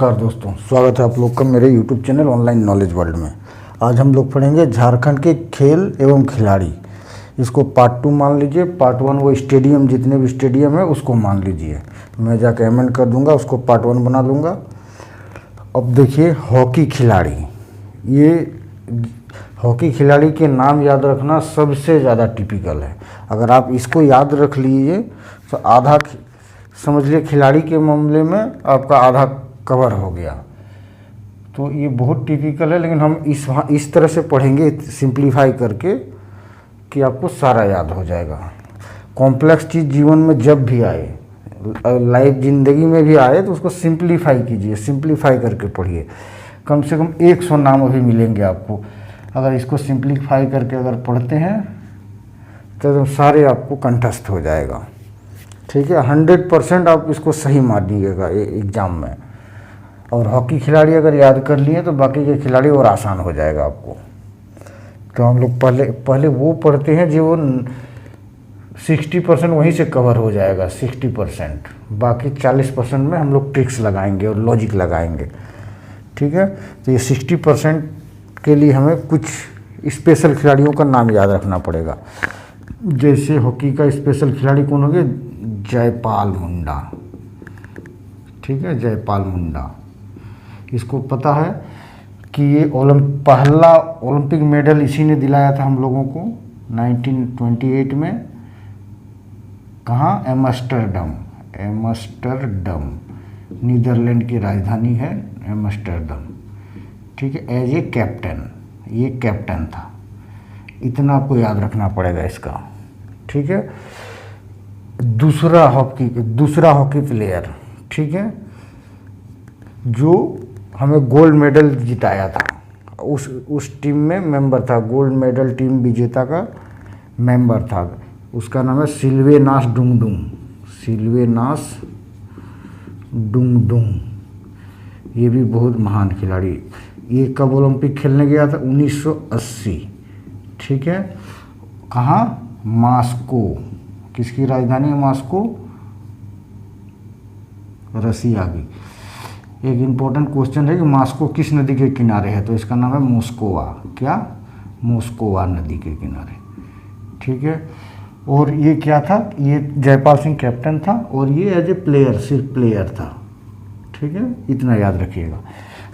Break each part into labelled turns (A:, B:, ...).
A: नमस्कार दोस्तों, स्वागत है आप लोग का मेरे YouTube channel online knowledge world में। आज हम लोग पढ़ेंगे झारखंड के खेल एवं खिलाड़ी। इसको पार्ट 2 मान लीजिए, पार्ट 1 वो स्टेडियम, जितने भी स्टेडियम है उसको मान लीजिए। मैं जाकर एमेंड कर दूंगा, उसको पार्ट 1 बना दूंगा। अब देखिए हॉकी खिलाड़ी, ये हॉकी खिलाड़ी के नाम याद रखना सबसे ज़्यादा टिपिकल है। अगर आप इसको याद रख लीजिए तो आधा समझ लिए खिलाड़ी के मामले में आपका आधा कवर हो गया। तो ये बहुत टिपिकल है, लेकिन हम इस तरह से पढ़ेंगे सिंप्लीफाई करके कि आपको सारा याद हो जाएगा। कॉम्प्लेक्स चीज़ जीवन में जब भी आए, लाइफ ज़िंदगी में भी आए, तो उसको सिंप्लीफाई कीजिए, सिंप्लीफाई करके पढ़िए। कम से कम 100 नाम अभी मिलेंगे आपको। अगर इसको सिंप्लीफाई करके अगर पढ़ते हैं तो सारे आपको कंठस्थ हो जाएगा। ठीक है, 100% आप इसको सही मानिएगा एग्ज़ाम में। और हॉकी खिलाड़ी अगर याद कर लिए तो बाकी के खिलाड़ी और आसान हो जाएगा आपको। तो हम लोग पहले वो पढ़ते हैं जो 60% वहीं से कवर हो जाएगा, 60%। बाकी 40% में हम लोग ट्रिक्स लगाएंगे और लॉजिक लगाएंगे। ठीक है, तो ये 60% के लिए हमें कुछ स्पेशल खिलाड़ियों का नाम याद रखना पड़ेगा। जैसे हॉकी का स्पेशल खिलाड़ी कौन हो गया? जयपाल मुंडा। ठीक है, जयपाल मुंडा। इसको पता है कि ये पहला ओलंपिक मेडल इसी ने दिलाया था हम लोगों को 1928 में। कहाँ? एम्स्टर्डम। नीदरलैंड की राजधानी है एम्स्टर्डम। ठीक है, एज ए कैप्टन, ये कैप्टन था। इतना आपको याद रखना पड़ेगा इसका। ठीक है, दूसरा हॉकी प्लेयर, ठीक है, जो हमें गोल्ड मेडल जिताया था, उस टीम में मेंबर था, गोल्ड मेडल टीम विजेता का मेंबर था। उसका नाम है सिल्वेनास डुंगडुंग। ये भी बहुत महान खिलाड़ी। ये कब ओलंपिक खेलने गया था? 1980। ठीक है, कहाँ? मॉस्को। किसकी राजधानी है मॉस्को? रसिया की। एक इम्पोर्टेंट क्वेश्चन है कि मॉस्को किस नदी के किनारे है? तो इसका नाम है मोस्कोवा। क्या? मोस्कोवा नदी के किनारे। ठीक है, और ये क्या था? ये जयपाल सिंह कैप्टन था और ये एज ए प्लेयर, सिर्फ प्लेयर था। ठीक है, इतना याद रखिएगा।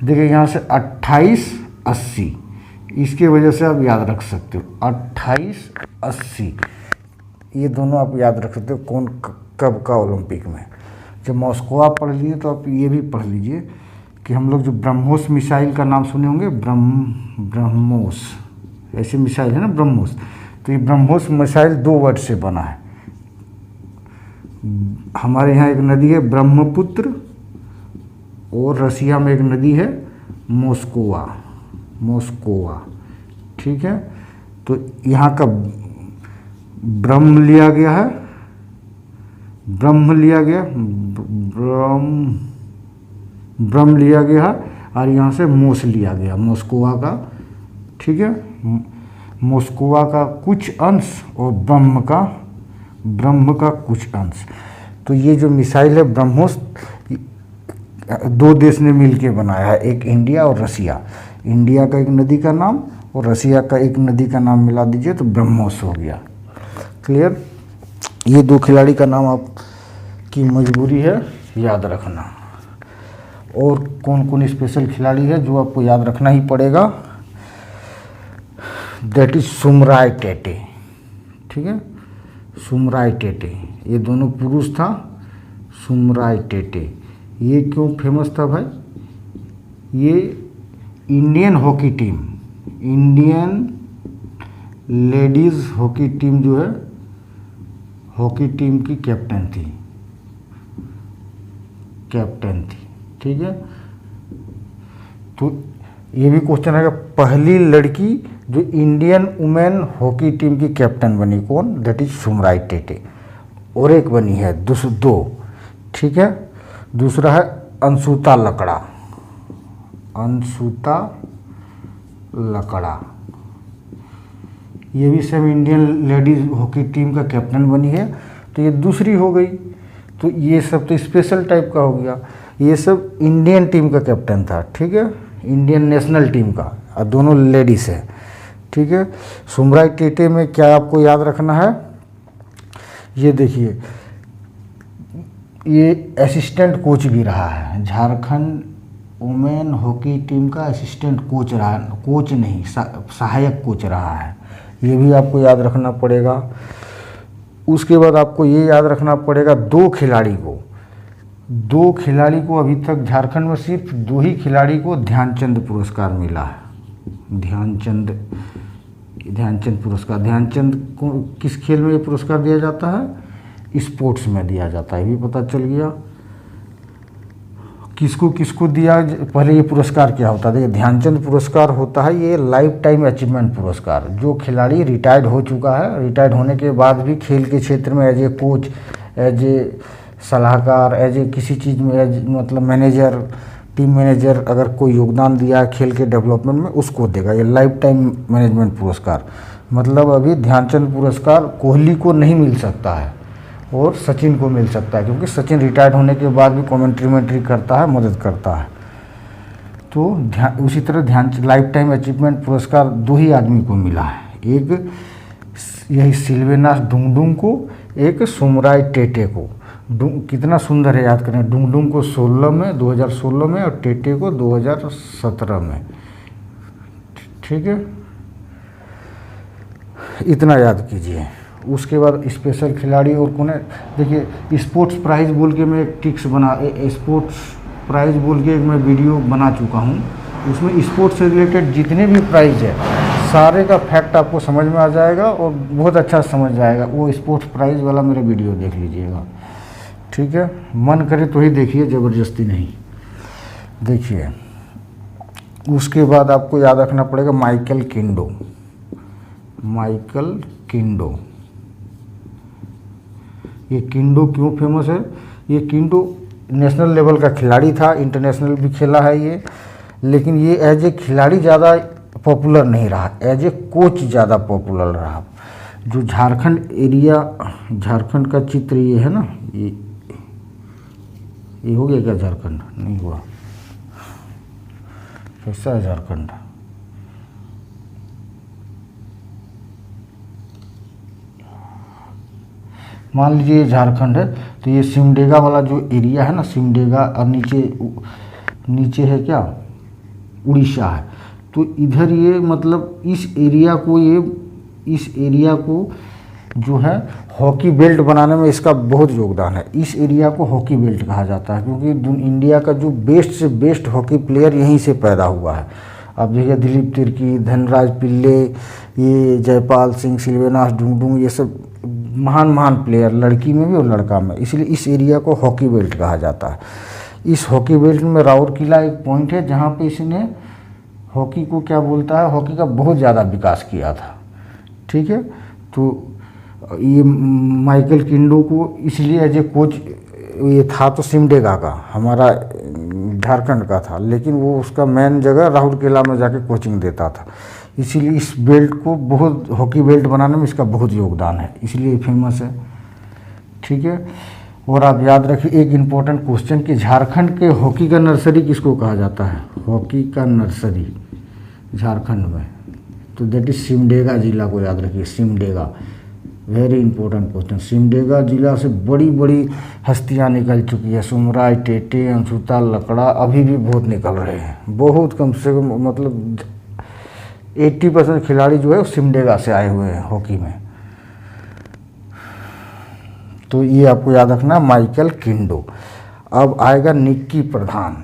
A: देखिए यहाँ से 28-80, इसके वजह से आप याद रख सकते हो 28-80। ये दोनों आप याद रख सकते हो कौन कब का ओलंपिक में। जब मॉस्को आप पढ़ लिए तो आप ये भी पढ़ लीजिए कि हम लोग जो ब्रह्मोस मिसाइल का नाम सुने होंगे, ब्रह्मोस, ऐसी मिसाइल है ना ब्रह्मोस। तो ये ब्रह्मोस मिसाइल 2 वर्ड से बना है। हमारे यहाँ एक नदी है ब्रह्मपुत्र, और रसिया में एक नदी है मोस्कोवा। ठीक है, तो यहाँ का ब्रह्म लिया गया है, ब्रह्म लिया गया और यहाँ से मोस लिया गया, मोस्कोवा का। ठीक है, मोस्कोवा का कुछ अंश और ब्रह्म का कुछ अंश। तो ये जो मिसाइल है ब्रह्मोस, 2 देश ने मिलके बनाया है, एक इंडिया और रसिया। इंडिया का एक नदी का नाम और रसिया का एक नदी का नाम मिला दीजिए तो ब्रह्मोस हो गया। क्लियर? ये 2 खिलाड़ी का नाम आपकी मजबूरी है याद रखना। और कौन कौन स्पेशल खिलाड़ी है जो आपको याद रखना ही पड़ेगा? That is Sumrai Tete. ठीक है, सुमराय टेटे, ये दोनों पुरुष था। सुमराय टेटे ये क्यों फेमस था भाई? ये Indian hockey team, Indian ladies hockey team जो है, हॉकी टीम की कैप्टन थी। ठीक है, तो ये भी क्वेश्चन है कि पहली लड़की जो इंडियन वुमेन हॉकी टीम की कैप्टन बनी, कौन? That is Sumrai Tete. और एक बनी है 2। ठीक है, दूसरा है अंशुता लकड़ा। ये भी सब इंडियन लेडीज हॉकी टीम का कैप्टन बनी है। तो ये दूसरी हो गई। तो ये सब तो स्पेशल टाइप का हो गया। ये सब इंडियन टीम का कैप्टन था, ठीक है, इंडियन नेशनल टीम का, और दोनों लेडीज़ है, ठीक है। सुमराई टेटे में क्या आपको याद रखना है, ये देखिए, ये असिस्टेंट कोच भी रहा है, झारखंड वुमेन हॉकी टीम का असिस्टेंट कोच रहा, कोच नहीं सहायक कोच रहा है, ये भी आपको याद रखना पड़ेगा। उसके बाद आपको ये याद रखना पड़ेगा दो खिलाड़ी को अभी तक झारखंड में सिर्फ 2 ही खिलाड़ी को ध्यानचंद पुरस्कार मिला है। ध्यानचंद पुरस्कार, ध्यानचंद को किस खेल में ये पुरस्कार दिया जाता है, स्पोर्ट्स में दिया जाता है, ये भी पता चल गया। किसको दिया, पहले ये पुरस्कार क्या होता है, देखिए ध्यानचंद पुरस्कार होता है ये लाइफ टाइम अचीवमेंट पुरस्कार, जो खिलाड़ी रिटायर्ड हो चुका है, रिटायर्ड होने के बाद भी खेल के क्षेत्र में as a coach, as a सलाहकार, एज ए किसी चीज़ में मतलब मैनेजर, टीम मैनेजर अगर कोई योगदान दिया है खेल के डेवलपमेंट में, उसको देगा ये लाइफ टाइम मैनेजमेंट पुरस्कार। मतलब अभी ध्यानचंद पुरस्कार कोहली को नहीं मिल सकता है और सचिन को मिल सकता है, क्योंकि सचिन रिटायर्ड होने के बाद भी कमेंट्री करता है, मदद करता है। तो उसी तरह ध्यान लाइफ टाइम अचीवमेंट पुरस्कार 2 ही आदमी को मिला है, एक यही सिल्वेनास डुंगडुंग को, एक सुमराई टेटे को। कितना सुंदर है, याद करें, डुंगडुंग को 2016 में और टेटे को 2017 में, ठीक है, इतना याद कीजिए। उसके बाद स्पेशल खिलाड़ी और कौन है, देखिए स्पोर्ट्स प्राइज़ बोल के मैं एक टिक्स स्पोर्ट्स प्राइज़ बोल के एक मैं वीडियो बना चुका हूँ, उसमें स्पोर्ट्स से रिलेटेड जितने भी प्राइज़ है सारे का फैक्ट आपको समझ में आ जाएगा और बहुत अच्छा समझ जाएगा। वो स्पोर्ट्स प्राइज़ वाला मेरा वीडियो देख लीजिएगा, ठीक है, मन करे तो ही देखिए, ज़बरदस्ती नहीं। देखिए उसके बाद आपको याद रखना पड़ेगा माइकल किंडो। ये किंडो क्यों फेमस है, ये किंडो नेशनल लेवल का खिलाड़ी था, इंटरनेशनल भी खेला है ये, लेकिन ये एज ए खिलाड़ी ज़्यादा पॉपुलर नहीं रहा, एज ए कोच ज़्यादा पॉपुलर रहा। जो झारखंड का चित्र ये है ना, ये हो गया क्या, झारखंड नहीं हुआ, कैसा है झारखंड, मान लीजिए झारखंड है, तो ये सिमडेगा वाला जो एरिया है ना, सिमडेगा, और नीचे है क्या, उड़ीसा है। तो इधर ये मतलब इस एरिया को जो है हॉकी बेल्ट बनाने में इसका बहुत योगदान है। इस एरिया को हॉकी बेल्ट कहा जाता है, क्योंकि इंडिया का जो बेस्ट से बेस्ट हॉकी प्लेयर यहीं से पैदा हुआ है। अब देखिए दिलीप तिर्की, धनराज पिल्ले, ये जयपाल सिंह, सिल्वेनास डुंगडुंग, ये सब महान प्लेयर, लड़की में भी और लड़का में, इसलिए इस एरिया को हॉकी बेल्ट कहा जाता है। इस हॉकी बेल्ट में राउरकेला एक पॉइंट है जहाँ पे इसने हॉकी को क्या बोलता है, हॉकी का बहुत ज़्यादा विकास किया था, ठीक है। तो ये माइकल किंडो को इसलिए एज ए कोच, ये था तो सिमडेगा का, हमारा झारखंड का था, लेकिन वो उसका मेन जगह राउरकेला में जाके कोचिंग देता था, इसीलिए इस बेल्ट को बहुत, हॉकी बेल्ट बनाने में इसका बहुत योगदान है, इसलिए फेमस है, ठीक है। और आप याद रखिए एक इम्पोर्टेंट क्वेश्चन कि झारखंड के हॉकी का नर्सरी किसको कहा जाता है, हॉकी का नर्सरी झारखंड में, तो दैट इज सिमडेगा जिला को याद रखिए, Simdega, very important question. Simdega जिला से बड़ी बड़ी हस्तियां निकल चुकी है, सुमराई टेटे, अंशुता लकड़ा, अभी भी बहुत निकल रहे हैं, बहुत, कम से कम मतलब 80% खिलाड़ी जो है सिमडेगा से आए हुए हैं हॉकी में। तो ये आपको याद रखना, माइकल किंडो। अब आएगा निक्की प्रधान।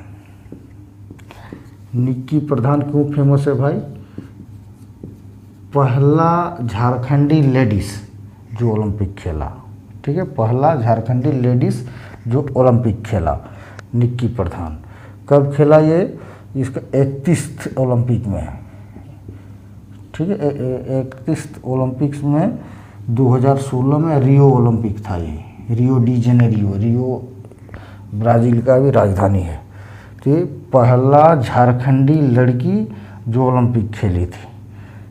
A: निक्की प्रधान क्यों फेमस है भाई, पहला झारखंडी लेडीज जो ओलंपिक खेला, ठीक है, पहला झारखंडी लेडीज जो ओलंपिक खेला, निक्की प्रधान। कब खेला ये, इसका 31 ओलंपिक में, ठीक है, 31 ओलंपिक्स में 2016 में रियो ओलंपिक था, ये रियो डी जेनेरियो, रियो ब्राज़ील का भी राजधानी है। तो ये पहला झारखंडी लड़की जो ओलंपिक खेली थी,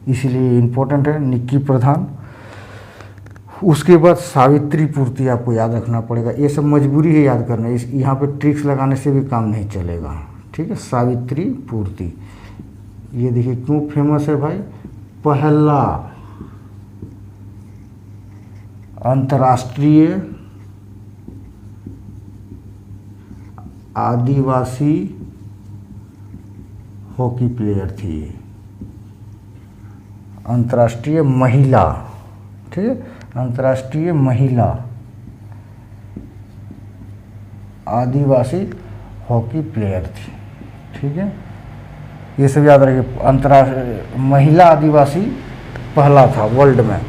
A: इसलिए इम्पोर्टेंट है निक्की प्रधान। उसके बाद सावित्री पूर्ति आपको याद रखना पड़ेगा। ये सब मजबूरी है याद करना, इस यहाँ पे ट्रिक्स लगाने से भी काम नहीं चलेगा, ठीक है। सावित्री पूर्ति, ये देखिए क्यों फेमस है भाई, पहला अंतर्राष्ट्रीय आदिवासी हॉकी प्लेयर थी ये, अंतर्राष्ट्रीय महिला, ठीक है, अंतर्राष्ट्रीय महिला आदिवासी हॉकी प्लेयर थी, ठीक है। ये सब याद रखिए, अंतर्राष्ट्रीय महिला आदिवासी पहला था वर्ल्ड में,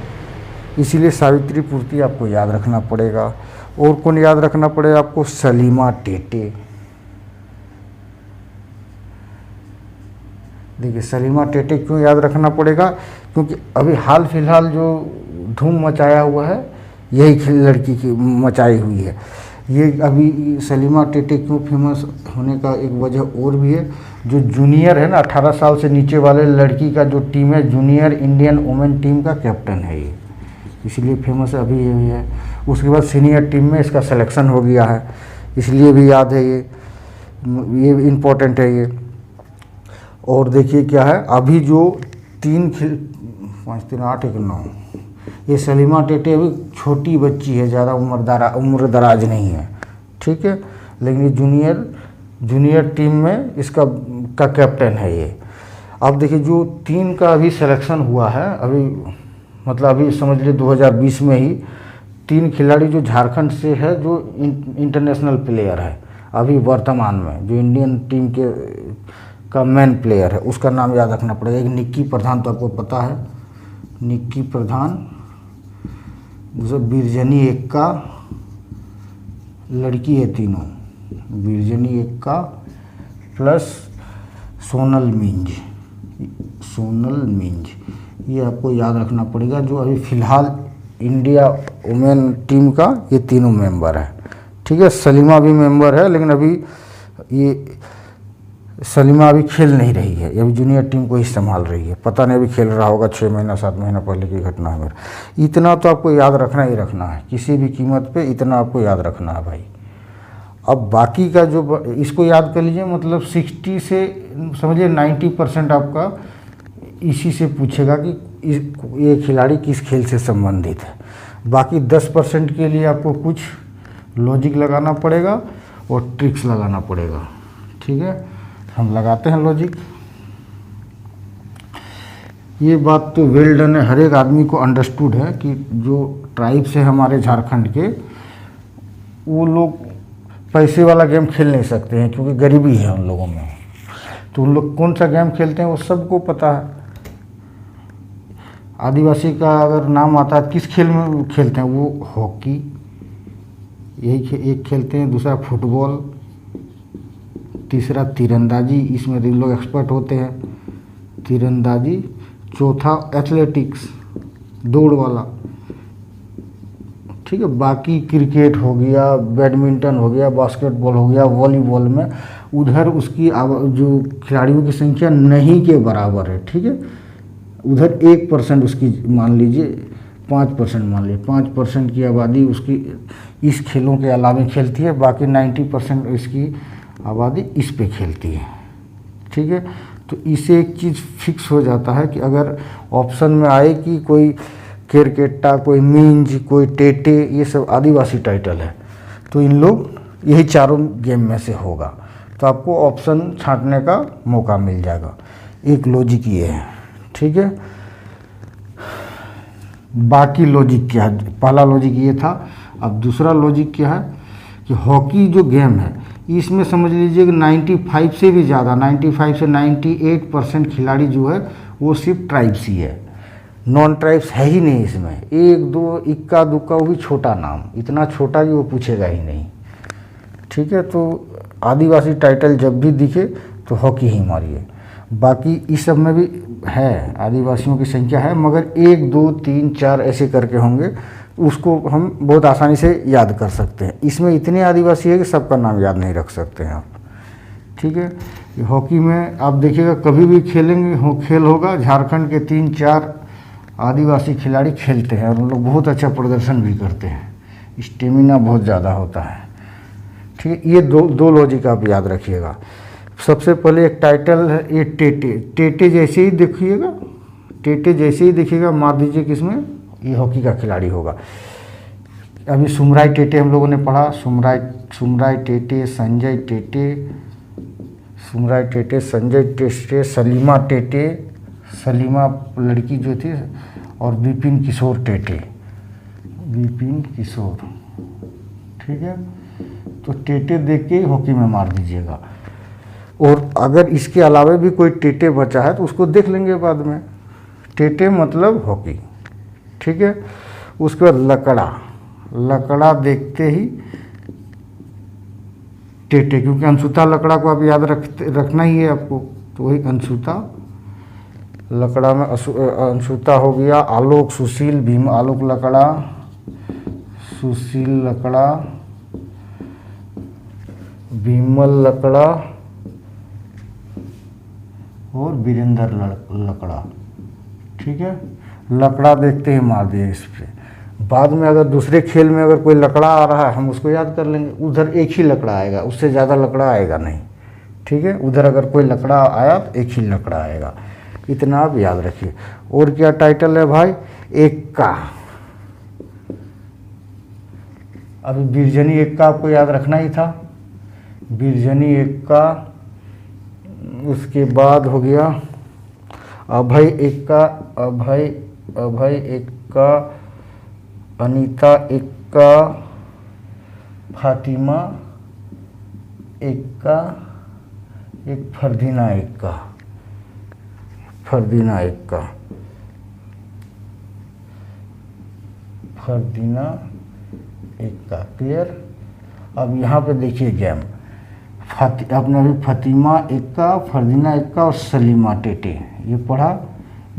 A: इसीलिए सावित्री पूर्ति आपको याद रखना पड़ेगा। और कौन याद रखना पड़ेगा आपको, सलीमा टेटे। देखिए सलीमा टेटे क्यों याद रखना पड़ेगा, क्योंकि अभी हाल फिलहाल जो धूम मचाया हुआ है यही लड़की की मचाई हुई है। ये अभी सलीमा टेटे क्यों फेमस होने का एक वजह और भी है, जो जूनियर है ना 18 साल से नीचे वाले लड़की का जो टीम है, जूनियर इंडियन वुमेन टीम का कैप्टन है ये, इसलिए फेमस अभी ये भी है। उसके बाद सीनियर टीम में इसका सिलेक्शन हो गया है, इसलिए भी याद है ये इम्पोर्टेंट है ये। और देखिए क्या है, अभी जो 5 3 8 1 9, ये सलीमा टेटे अभी छोटी बच्ची है, ज़्यादा उम्र दराज नहीं है, ठीक है, लेकिन ये जूनियर टीम में इसका कैप्टन है ये। अब देखिए जो 3 का अभी सिलेक्शन हुआ है, अभी मतलब अभी समझ लीजिए 2020 में ही 3 खिलाड़ी जो झारखंड से है, जो इंटरनेशनल प्लेयर है अभी वर्तमान में, जो इंडियन टीम का मेन प्लेयर है, उसका नाम याद रखना पड़ेगा। एक निक्की प्रधान, तो आपको पता है निक्की प्रधान, दूसरा बिरजनी एक्का, लड़की है तीनों, बिरजनी एक्का प्लस सोनल मिंज, ये आपको याद रखना पड़ेगा। जो अभी फ़िलहाल इंडिया वुमेन टीम का ये तीनों मेंबर है, ठीक है। सलीमा भी मेंबर है, लेकिन अभी ये सलीमा अभी खेल नहीं रही है, ये अभी जूनियर टीम को ही संभाल रही है, पता नहीं अभी खेल रहा होगा, 6 महीना 7 महीना पहले की घटना है मेरा। इतना तो आपको याद रखना ही रखना है, किसी भी कीमत पे इतना आपको याद रखना है भाई। अब बाकी का जो इसको याद कर लीजिए, मतलब 60 से समझिए 90% आपका इसी से पूछेगा कि ये खिलाड़ी किस खेल से संबंधित है। बाकी 10% के लिए आपको कुछ लॉजिक लगाना पड़ेगा और ट्रिक्स लगाना पड़ेगा, ठीक है। हम लगाते हैं लॉजिक। ये बात तो वेल डन है, हर एक आदमी को अंडरस्टूड है कि जो ट्राइब्स है हमारे झारखंड के, वो लोग पैसे वाला गेम खेल नहीं सकते हैं, क्योंकि गरीबी है उन लोगों में। तो उन लोग कौन सा गेम खेलते हैं वो सबको पता है। आदिवासी का अगर नाम आता है, किस खेल में खेलते हैं वो, हॉकी यही एक खेलते हैं, दूसरा फुटबॉल, तीसरा तीरंदाजी, इसमें भी लोग एक्सपर्ट होते हैं, तीरंदाजी, चौथा एथलेटिक्स, दौड़ वाला, ठीक है। बाकी क्रिकेट हो गया, बैडमिंटन हो गया, बास्केटबॉल हो गया, वॉलीबॉल में उधर उसकी जो खिलाड़ियों की संख्या नहीं के बराबर है, ठीक है। उधर 1% उसकी मान लीजिए, 5% मान लीजिए, 5% की आबादी उसकी इस खेलों के अलावा खेलती है, बाकी 90% इसकी आबादी इस पे खेलती है, ठीक है। तो इसे एक चीज़ फिक्स हो जाता है कि अगर ऑप्शन में आए कि कोई केरकेट्टा, कोई मिंज, कोई टेटे, ये सब आदिवासी टाइटल है, तो इन लोग यही चारों गेम में से होगा, तो आपको ऑप्शन छांटने का मौका मिल जाएगा। एक लॉजिक ये है, ठीक है। बाकी लॉजिक क्या है, पहला लॉजिक ये था। अब दूसरा लॉजिक क्या है कि हॉकी जो गेम है, इसमें समझ लीजिए कि 95 से भी ज़्यादा, 95 से 98% खिलाड़ी जो है वो सिर्फ ट्राइब्स ही है, नॉन ट्राइब्स है ही नहीं इसमें। 1 2 इक्का दुक्का, वो भी छोटा नाम, इतना छोटा कि वो पूछेगा ही नहीं, ठीक है। तो आदिवासी टाइटल जब भी दिखे तो हॉकी ही मारिए। बाकी इस सब में भी है, आदिवासियों की संख्या है, मगर 1 2 3 4 ऐसे करके होंगे, उसको हम बहुत आसानी से याद कर सकते हैं। इसमें इतने आदिवासी है कि सबका नाम याद नहीं रख सकते हैं आप, ठीक है। हॉकी में आप देखिएगा कभी भी खेलेंगे खेल होगा, झारखंड के 3 4 आदिवासी खिलाड़ी खेलते हैं और उन लोग बहुत अच्छा प्रदर्शन भी करते हैं, स्टेमिना बहुत ज़्यादा होता है। ठीक है, ये दो लॉजिक आप याद रखिएगा। सबसे पहले एक टाइटल है ये टेटे जैसे ही देखिएगा, टेटे जैसे ही देखिएगा मार दीजिए किसमें, ये हॉकी का खिलाड़ी होगा। अभी सुमराय टेटे हम लोगों ने पढ़ा, सुमराय टेटे, संजय टेटे, सुमराय टेटे, संजय टेटे, सलीमा टेटे, सलीमा लड़की जो थी, और विपिन किशोर टेटे, विपिन किशोर। ठीक है, तो टेटे देख के हॉकी में मार दीजिएगा। और अगर इसके अलावा भी कोई टेटे बचा है तो उसको देख लेंगे बाद में। टेटे मतलब हॉकी। ठीक है, उसके बाद लकड़ा, लकड़ा देखते ही टेटे, क्योंकि अनसुता लकड़ा को आप याद रखना ही है आपको, तो वही अनसुता लकड़ा में अनसुता हो गया। आलोक, सुशील, भीम, आलोक लकड़ा, सुशील लकड़ा, विमल लकड़ा और वीरेंद्र लकड़ा। ठीक है, लकड़ा देखते ही मार दिए इस पे। बाद में अगर दूसरे खेल में अगर कोई लकड़ा आ रहा है हम उसको याद कर लेंगे, उधर एक ही लकड़ा आएगा, उससे ज़्यादा लकड़ा आएगा नहीं। ठीक है, उधर अगर कोई लकड़ा आया तो एक ही लकड़ा आएगा, इतना आप याद रखिए। और क्या टाइटल है भाई, एक्का। अभी बिरजनी एक्का आपको याद रखना ही था, बिरजनी एक्का। उसके बाद हो गया अभय एक्का, अभय एक्का, अनीता एक्का, फातिमा एक्का, एक फरदीना एक्का, फरदीना एक्का, फरदीना एक्का। क्लियर। अब यहाँ पे देखिए गेम, आपने अभी फतिमा एक्का, फरदीना एक्का और सलीमा टेटे ये पढ़ा।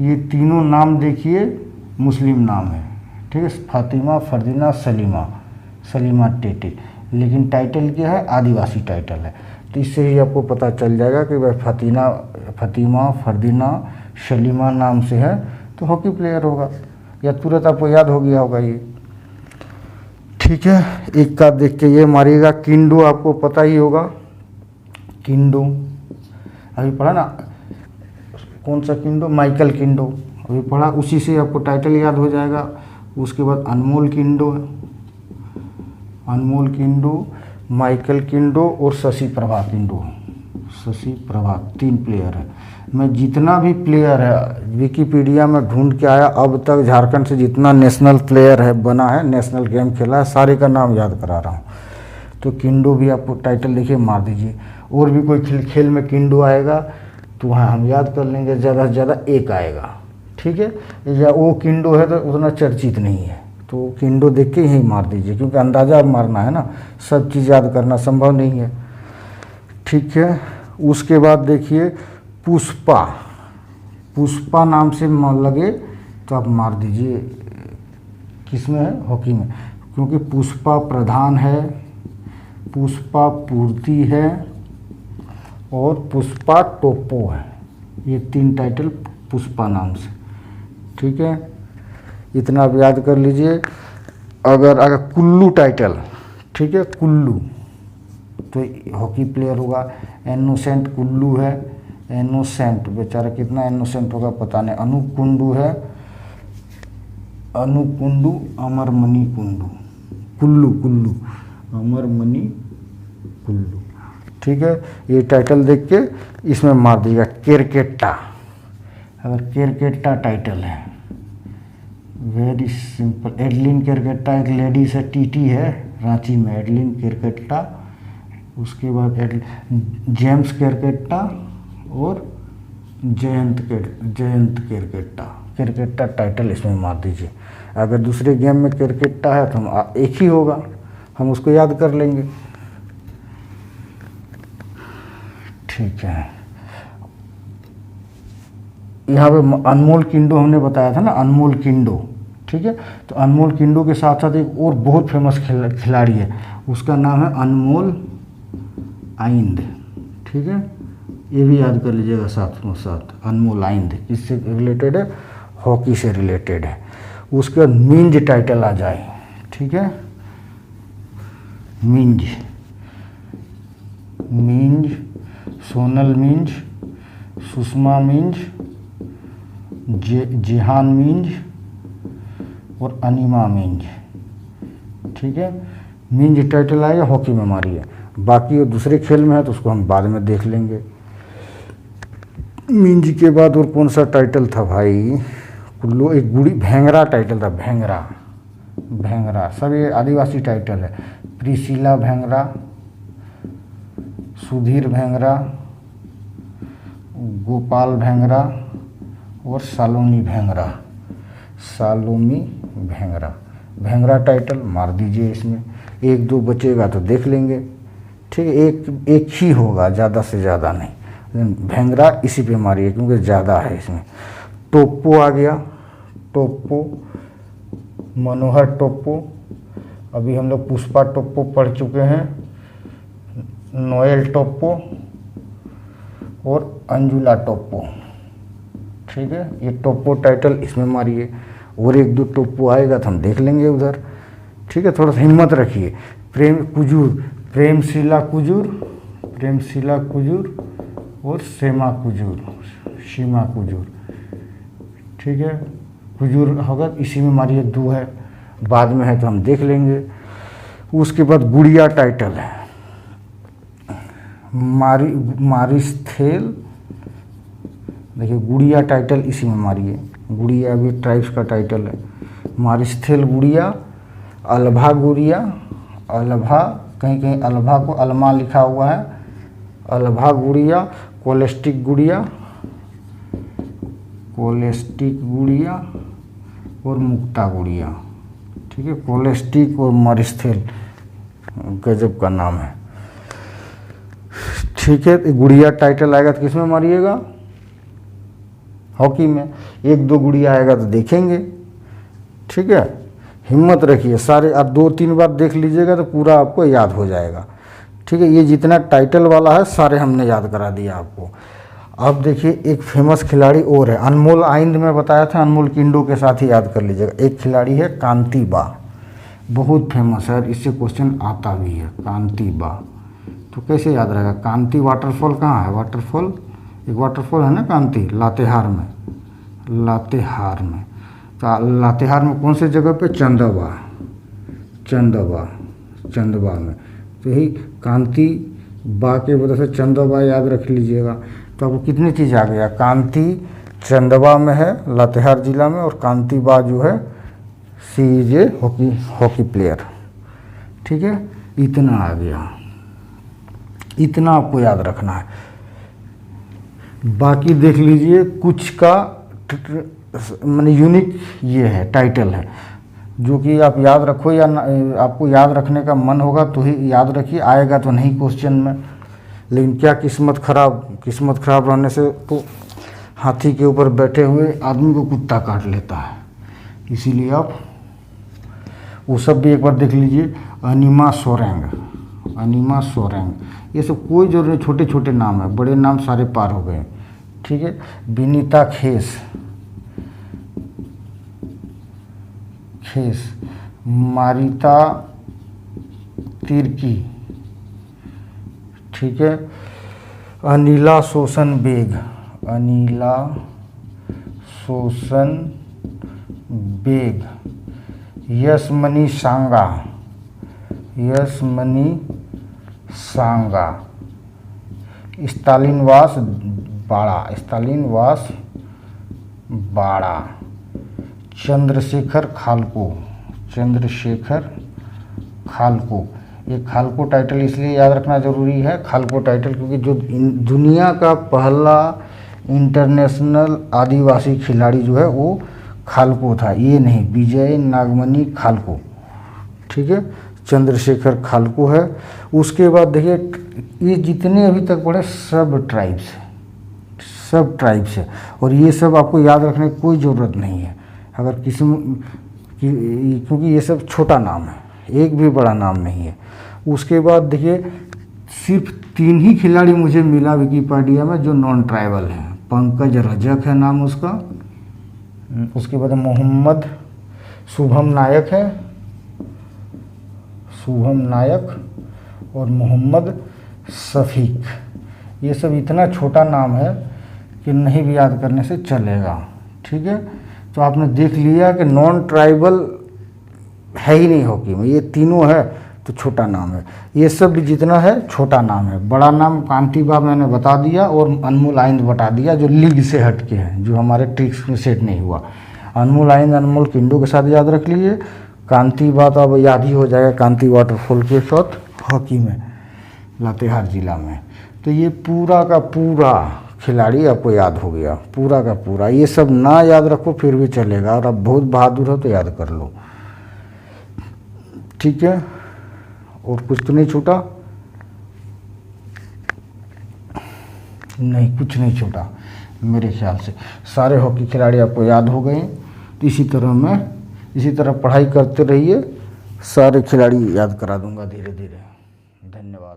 A: ये तीनों नाम देखिए मुस्लिम नाम है। ठीक है, फातिमा, फरदीना, सलीमा, सलीमा टेटे, लेकिन टाइटल क्या है, आदिवासी टाइटल है। तो इससे ही आपको पता चल जाएगा कि भाई फतिमा, फरदीना, सलीमा नाम से है तो हॉकी प्लेयर होगा, या तुरंत आपको याद हो गया होगा ये। ठीक है, एक का देख के ये मारिएगा। किंडो आपको पता ही होगा, किंडो अभी पढ़ा ना, कौन सा किंडो, माइकल किंडो अभी पढ़ा, उसी से आपको टाइटल याद हो जाएगा। उसके बाद अनमोल किंडो, अनमोल किंडो, माइकल किंडो और शशि प्रभा किंडो, शशि प्रभा, 3 प्लेयर है। मैं जितना भी प्लेयर है विकिपीडिया में ढूंढ के आया अब तक, झारखंड से जितना नेशनल प्लेयर है बना है, नेशनल गेम खेला है, सारे का नाम याद करा रहा हूँ। तो किंडो भी आपको टाइटल देखिए मार दीजिए। और भी कोई खेल में किंडो आएगा तो वहाँ हम याद कर लेंगे, ज़्यादा से ज़्यादा एक आएगा। ठीक है, या वो किंडो है तो उतना चर्चित नहीं है, तो किंडो देख के यही मार दीजिए, क्योंकि अंदाज़ा अब मारना है ना, सब चीज़ याद करना संभव नहीं है। ठीक है, उसके बाद देखिए पुष्पा, पुष्पा नाम से लगे तो आप मार दीजिए, किसमें है, हॉकी में, क्योंकि पुष्पा प्रधान है, पुष्पा पूर्ति है और पुष्पा टोप्पो है, ये 3 टाइटल पुष्पा नाम से। ठीक है, इतना आप याद कर लीजिए। अगर कुल्लू टाइटल, ठीक है, कुल्लू तो हॉकी प्लेयर होगा। इनोसेंट कुल्लू है, इनोसेंट बेचारा कितना इनोसेंट होगा पता नहीं। अनूप कुंडू है, अनूप कुंडू, अमरमणि कुंडू, कुल्लू, कुल्लू, अमरमणि कुल्लू। ठीक है, ये टाइटल देख के इसमें मार दिएगा। केरकेट्टा, अगर केरकेट्टा टाइटल है, वेरी सिंपल। एडलिन केरकेट्टा एक लेडीज है, टीटी है रांची में, एडलिन केरकेट्टा। उसके बाद जेम्स केरकेट्टा और जयंत केरकेट्टा, केरकेट्टा टाइटल इसमें मार दीजिए। अगर दूसरे गेम में केरकेट्टा है तो हम एक ही होगा, हम उसको याद कर लेंगे। ठीक है, यहाँ पे अनमोल किंडो हमने बताया था ना, अनमोल किंडो। ठीक है, तो अनमोल किंडो के साथ साथ एक और बहुत फेमस खिलाड़ी है, उसका नाम है अनमोल आइंद। ठीक है, ये भी याद कर लीजिएगा साथ में साथ। अनमोल आइंद किससे रिलेटेड है, हॉकी से रिलेटेड है। उसके बाद मिंज टाइटल आ जाए, ठीक है, मिंज, मिंज, सोनल मिंज, सुषमा मिंज, जेहान मिंज और अनिमा मिंज, ठीक है। मिंज टाइटल आएगा, हॉकी में मारिए। बाकी वो दूसरे खेल में है तो उसको हम बाद में देख लेंगे। मिंज के बाद और कौन सा टाइटल था भाई, कुल्लू, एक गुड़ी भेंगरा टाइटल था, भेंगरा, भेंगरा, सब ये आदिवासी टाइटल है। प्रिसिला भेंगरा, सुधीर भेंगरा, गोपाल भेंगरा और सालोनी भेंगरा, सालोमी भेंगरा। भेंगरा टाइटल मार दीजिए इसमें। एक दो बचेगा तो देख लेंगे, ठीक है, एक ही होगा, ज़्यादा से ज़्यादा नहीं। भेंगरा इसी पे मारिए क्योंकि ज़्यादा है इसमें। टोप्पो आ गया, टोप्पो, मनोहर टोप्पो, अभी हम लोग पुष्पा टोप्पो पढ़ चुके हैं, नोएल टोप्पो और अंजुला टोप्पो, ठीक है। ये टोप्पो टाइटल इसमें मारिए। और एक दो टोप्पो आएगा तो हम देख लेंगे उधर, ठीक है। थोड़ा सा हिम्मत रखिए। प्रेम कुजूर, प्रेमशिला कुजूर, प्रेमशिला कुजूर और सेमा कुजूर, सीमा कुजूर, ठीक है। कुजूर होगा इसी में मारिए, दो है, बाद में है तो हम देख लेंगे। उसके बाद गुड़िया टाइटल है, मारिस्थेल, देखिए गुड़िया टाइटल इसी में मारिए। गुड़िया भी ट्राइब्स का टाइटल है। मारिस्थेल गुड़िया, अलभा गुड़िया, अलभा, कहीं कहीं अलभा को अलमा लिखा हुआ है, अलभा गुड़िया, कोलेस्टिक गुड़िया, कोलेस्टिक गुड़िया और मुक्ता गुड़िया, ठीक है। कोलेस्टिक और मारिस्थेल गजब का नाम है, ठीक है। गुड़िया टाइटल आएगा तो किसमें मारिएगा, हॉकी में। एक दो गुड़िया आएगा तो देखेंगे, ठीक है। हिम्मत रखिए, सारे आप 2-3 बार देख लीजिएगा तो पूरा आपको याद हो जाएगा, ठीक है। ये जितना टाइटल वाला है सारे हमने याद करा दिया आपको। अब देखिए एक फेमस खिलाड़ी और है, अनमोल आइंद में बताया था, अनमोल किंडो के साथ ही याद कर लीजिएगा। एक खिलाड़ी है कांति बा, बहुत फेमस है, इससे क्वेश्चन आता भी है, कांति बा। तो कैसे याद रहेगा, कांति वाटरफॉल कहाँ है, वाटरफॉल, एक वाटरफॉल है ना कांति, लातेहार में, लातेहार में। तो लातेहार में कौन से जगह पे, चंदवा, चंदवा, चंदवा में। तो यही कांति बा के वजह से चंदवा याद रख लीजिएगा। तो आपको कितनी चीज़ आ गया, कांति चंदवा में है, लातेहार जिला में, और कांति बा जो है सी इज ए हॉकी प्लेयर, ठीक है। इतना आ गया, इतना आपको याद रखना है। बाकी देख लीजिए कुछ का माने यूनिक ये है, टाइटल है, जो कि आप याद रखो या आपको याद रखने का मन होगा तो ही याद रखिए, आएगा तो नहीं क्वेश्चन में। लेकिन क्या किस्मत खराब रहने से तो हाथी के ऊपर बैठे हुए आदमी को कुत्ता काट लेता है, इसीलिए आप वो सब भी एक बार देख लीजिए। अनिमा सोरेंग, अनिमा सोरेंग, ये सब कोई जरूरी नहीं, छोटे छोटे नाम है, बड़े नाम सारे पार हो गए, ठीक है। विनीता खेस, खेस, मारिता तिर्की, ठीक है। अनिला शोषण बेग, अनिला शोषण बेग, यशमणि सांगा, यशमणि सांगा, स्टालिनवास बाड़ा, स्टालिनवास बाड़ा, चंद्रशेखर खालको, चंद्रशेखर खालको। ये खालको टाइटल इसलिए याद रखना ज़रूरी है, खालको टाइटल, क्योंकि जो दुनिया का पहला इंटरनेशनल आदिवासी खिलाड़ी जो है वो खालको था, ये नहीं, विजय नागमणि खालको, ठीक है। चंद्रशेखर खालको है। उसके बाद देखिए ये जितने अभी तक पढ़े सब ट्राइब्स है, सब ट्राइब्स है, और ये सब आपको याद रखने की कोई ज़रूरत नहीं है अगर किसी, क्योंकि ये सब छोटा नाम है, एक भी बड़ा नाम नहीं है। उसके बाद देखिए सिर्फ 3 ही खिलाड़ी मुझे मिला विकिपीडिया में जो नॉन ट्राइबल हैं। पंकज रजक है नाम उसका, उसके बाद मोहम्मद शुभम नायक है, शुभम नायक और मोहम्मद शफीक। ये सब इतना छोटा नाम है कि नहीं भी याद करने से चलेगा। ठीक है, तो आपने देख लिया कि नॉन ट्राइबल है ही नहीं हॉकी में, ये तीनों है तो छोटा नाम है। ये सब भी जितना है छोटा नाम है। बड़ा नाम कांतिबा मैंने बता दिया और अनमोल आइंद बता दिया जो लीग से हट के हैं, जो हमारे ट्रिक्स में सेट नहीं हुआ। अनमोल आइंद अनमोल किंडो के साथ याद रख लीजिए। कांतिबा तो अब याद ही हो जाएगा, कांति वाटरफॉल के साथ हॉकी में लातेहार जिला में। तो ये पूरा का पूरा खिलाड़ी आपको याद हो गया, पूरा का पूरा। ये सब ना याद रखो फिर भी चलेगा, और अब बहुत बहादुर हो तो याद कर लो। ठीक है, और कुछ तो नहीं छूटा? नहीं, कुछ नहीं छूटा मेरे ख्याल से। सारे हॉकी खिलाड़ी आपको याद हो गए। तो इसी तरह पढ़ाई करते रहिए, सारे खिलाड़ी याद करा दूंगा धीरे धीरे। धन्यवाद।